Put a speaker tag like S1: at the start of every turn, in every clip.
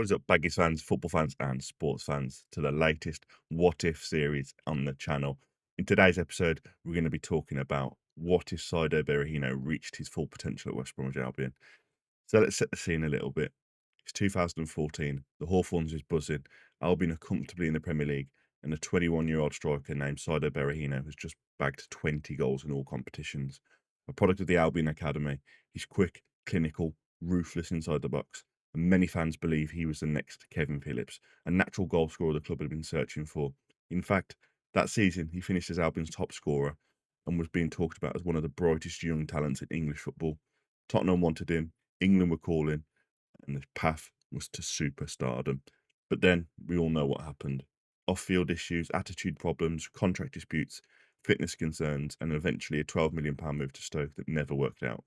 S1: What is up, Baggies fans, football fans, and sports fans, to the latest What If series on the channel. In today's episode, we're going to be talking about what if Saido Berahino reached his full potential at West Bromwich Albion. So let's set the scene a little bit. It's 2014, the Hawthorns is buzzing, Albion are comfortably in the Premier League, and a 21-year-old striker named Saido Berahino has just bagged 20 goals in all competitions. A product of the Albion Academy, he's quick, clinical, ruthless inside the box, and many fans believe he was the next Kevin Phillips, a natural goal scorer the club had been searching for. In fact, that season he finished as Albion's top scorer and was being talked about as one of the brightest young talents in English football. Tottenham wanted him, England were calling, and the path was to superstardom. But then we all know what happened. Off-field issues, attitude problems, contract disputes, fitness concerns, and eventually a £12 million move to Stoke that never worked out.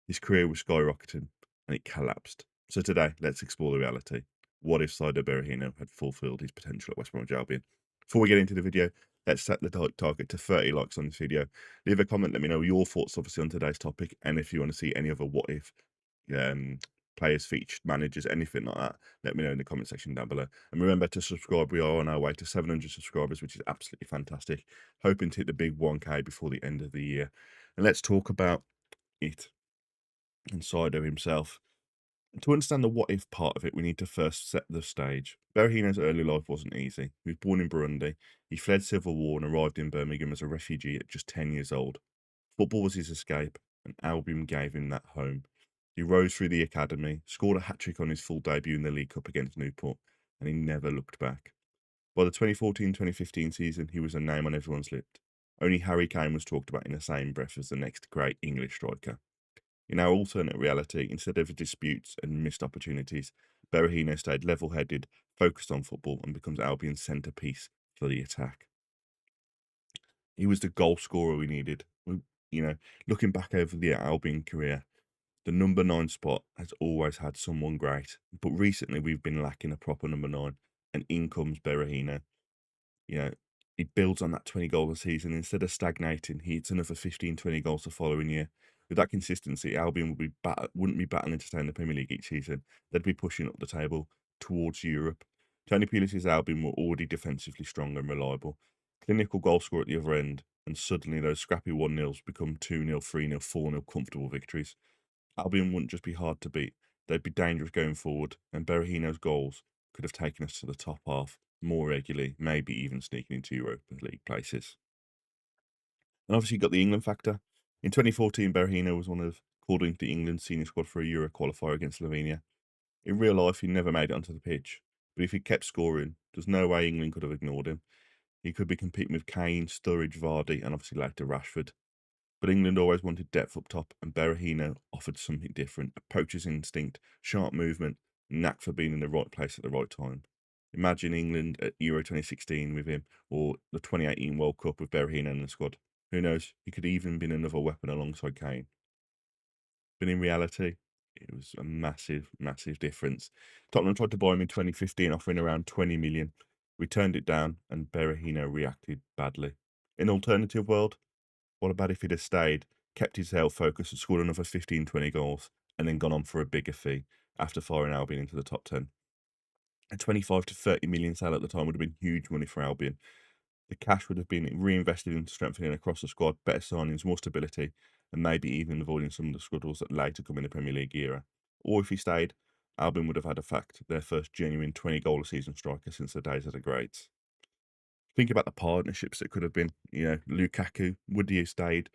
S1: His career was skyrocketing, and it collapsed. So today, let's explore the reality. What if Saido Berahino had fulfilled his potential at West Bromwich Albion? Before we get into the video, let's set the target to 30 likes on this video. Leave a comment, let me know your thoughts, obviously, on today's topic, and if you want to see any other what if players featured, managers, anything like that, let me know in the comment section down below. And remember to subscribe. We are on our way to 700 subscribers, which is absolutely fantastic. Hoping to hit the big 1K before the end of the year. And let's talk about it and Saido himself. To understand the what if part of it, we need to first set the stage. Berahino's early life wasn't easy. He was born in Burundi. He fled civil war and arrived in Birmingham as a refugee at just 10 years old. Football was his escape, and Albion gave him that home. He rose through the academy, scored a hat-trick on his full debut in the League Cup against Newport, and he never looked back. By the 2014-2015 season, he was a name on everyone's lips. Only Harry Kane was talked about in the same breath as the next great English striker. In our alternate reality, instead of disputes and missed opportunities, Berahino stayed level-headed, focused on football, and becomes Albion's centrepiece for the attack. He was the goal scorer we needed. Looking back over the Albion career, the number 9 spot has always had someone great, but recently we've been lacking a proper number 9, and in comes Berahino. He builds on that 20 goal a season. Instead of stagnating, he hits another 15, 20 goals the following year. With that consistency, Albion wouldn't be battling to stay in the Premier League each season. They'd be pushing up the table towards Europe. Tony Pulis's Albion were already defensively strong and reliable. Clinical goal scorer at the other end, and suddenly those scrappy 1-0s become 2-0, 3-0, 4-0 comfortable victories. Albion wouldn't just be hard to beat, they'd be dangerous going forward, and Berahino's goals could have taken us to the top half more regularly, maybe even sneaking into Europa League places. And obviously, you got the England factor. In 2014, Berahino was called into the England senior squad for a Euro qualifier against Slovenia. In real life, he never made it onto the pitch, but if he kept scoring, there's no way England could have ignored him. He could be competing with Kane, Sturridge, Vardy, and obviously later Rashford. But England always wanted depth up top, and Berahino offered something different: a poacher's instinct, sharp movement, knack for being in the right place at the right time. Imagine England at Euro 2016 with him, or the 2018 World Cup with Berahino in the squad. Who knows? He could even been another weapon alongside Kane. But in reality, it was a massive, massive difference. Tottenham tried to buy him in 2015, offering around 20 million. We turned it down, and Berahino reacted badly. In alternative world, what about if he'd have stayed, kept his health focused, and scored another 15, 20 goals, and then gone on for a bigger fee after firing Albion into the top 10? A 25 to 30 million sale at the time would have been huge money for Albion. The cash would have been reinvested into strengthening across the squad, better signings, more stability, and maybe even avoiding some of the struggles that later come in the Premier League era. Or if he stayed, Albion would have had their first genuine 20-goal a season striker since the days of the greats. Think about the partnerships that could have been. Lukaku, would he have stayed?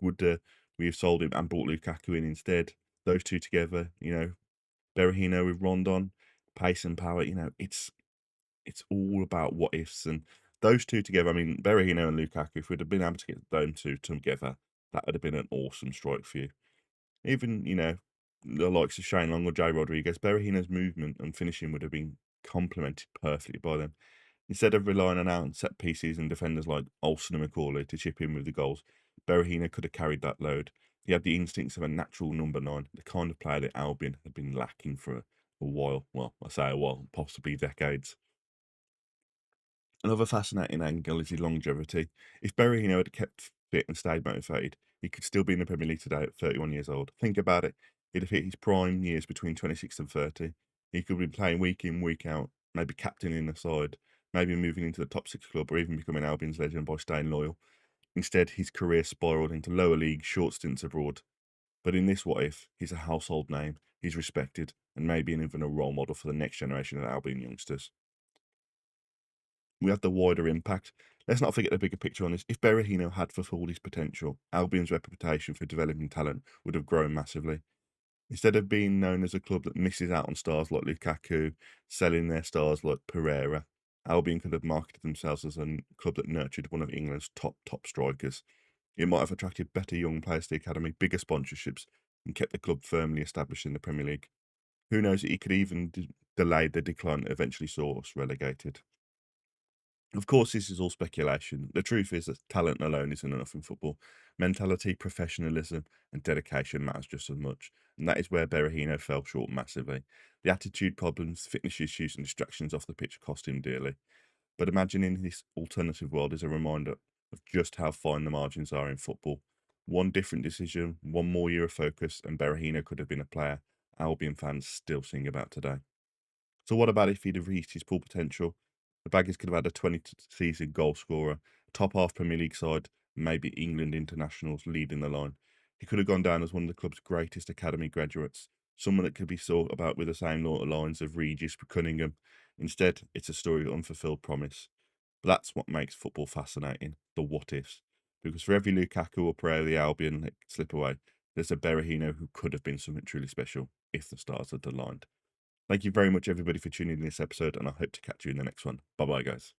S1: Would we have sold him and brought Lukaku in instead? Those two together, Berahino with Rondon, pace and power. It's all about what ifs, and those two together. I mean, Berahino and Lukaku. If we'd have been able to get them two together, that would have been an awesome strike for you. Even the likes of Shane Long or Jay Rodriguez, Berahino's movement and finishing would have been complemented perfectly by them. Instead of relying on out and set pieces and defenders like Olsen and McCauley to chip in with the goals, Berahino could have carried that load. He had the instincts of a natural number 9, the kind of player that Albion had been lacking for a while. Well, I say a while, possibly decades. Another fascinating angle is his longevity. If Berahino had kept fit and stayed motivated, he could still be in the Premier League today at 31 years old. Think about it. He'd have hit his prime years between 26 and 30. He could be playing week in, week out, maybe captaining the side, maybe moving into the top six club, or even becoming Albion's legend by staying loyal. Instead, his career spiralled into lower league, short stints abroad. But in this what if, he's a household name, he's respected, and maybe even a role model for the next generation of Albion youngsters. We have the wider impact. Let's not forget the bigger picture on this. If Berahino had fulfilled his potential, Albion's reputation for developing talent would have grown massively. Instead of being known as a club that misses out on stars like Lukaku, selling their stars like Pereira, Albion could have marketed themselves as a club that nurtured one of England's top strikers. It might have attracted better young players to the academy, bigger sponsorships, and kept the club firmly established in the Premier League. Who knows, it could even delay the decline that eventually saw us relegated. Of course, this is all speculation. The truth is that talent alone isn't enough in football. Mentality, professionalism, and dedication matters just as much, and that is where Berahino fell short massively. The attitude problems, fitness issues, and distractions off the pitch cost him dearly. But imagining this alternative world is a reminder of just how fine the margins are in football. One different decision, one more year of focus, and Berahino could have been a player Albion fans still sing about today. So what about if he'd have reached his full potential? The Baggies could have had a 20-season goal scorer, top half Premier League side, and maybe England internationals leading the line. He could have gone down as one of the club's greatest academy graduates, someone that could be thought about with the same lines of Regis Cunningham. Instead, it's a story of unfulfilled promise. But that's what makes football fascinating, the what ifs. Because for every Lukaku or Pereira the Albion that slip away, there's a Berahino who could have been something truly special if the stars had aligned. Thank you very much, everybody, for tuning in this episode, and I hope to catch you in the next one. Bye bye, guys.